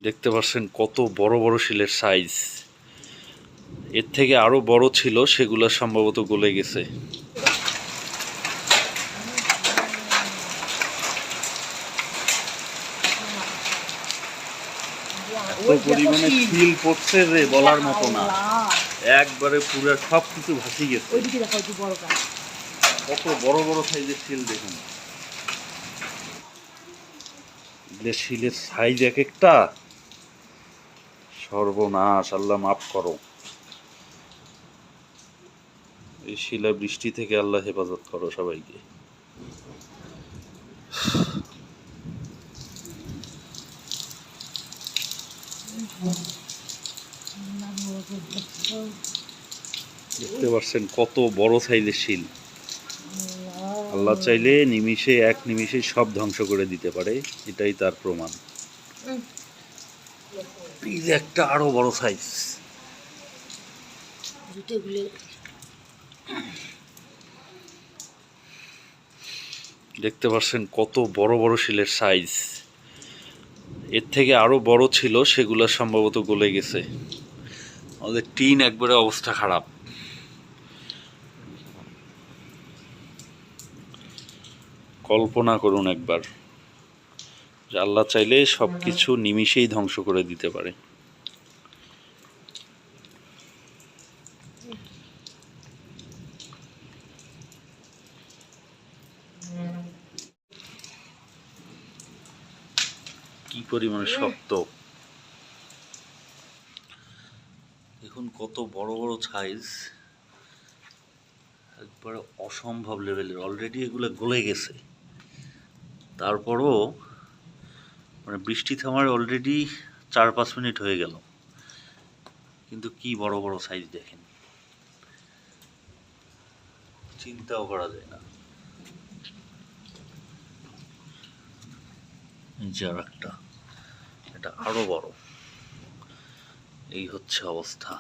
দেখতে পাচ্ছেন কত বড় বড় শিলের সাইজ। এর থেকে আরো বড় ছিল, সেগুলো সম্ভবত গলে গেছে। এত পরিমাণে শিল পড়ছে যে বলার মতো না, একবারে পুরো সবকিছু ভাসি গেছে। কত বড় বড় সাইজের শিল দেখুন, শিলের সাইজ এক একটা সর্বনাশ। আল্লাহ মাফ করো। এই শিলা বৃষ্টি থেকে আল্লাহ হেফাজত করো সবাইকে। দেখতে পাচ্ছেন কত বড় সাইজের শিল। আল্লাহ চাইলে এক নিমিষে সব ধ্বংস করে দিতে পারে, এটাই তার প্রমাণ। এই যে একটা আরো বড় সাইজ। দেখতে পাচ্ছেন কত বড় বড় শিলের সাইজ। এর থেকে আরো বড় ছিল, সেগুলো সম্ভবত গলে গেছে। আমাদের টিন একবারে অবস্থা খারাপ। কল্পনা করুন একবার, যে আল্লাহ চাইলে সবকিছু নিমিষেই ধ্বংস করে দিতে পারে। কি পরিমাণে শক্ত, দেখুন কত বড় বড় সাইজ, একবারে অসম্ভব লেভেলের। অলরেডি এগুলো গলে গেছে, তারপরও মানে বৃষ্টি থামার অলরেডি 4-5 মিনিট হয়ে গেল, কিন্তু কি বড় বড় সাইজ দেখেন, চিন্তাও করা যায় না। যার একটা, এটা আরো বড়। এই হচ্ছে অবস্থা।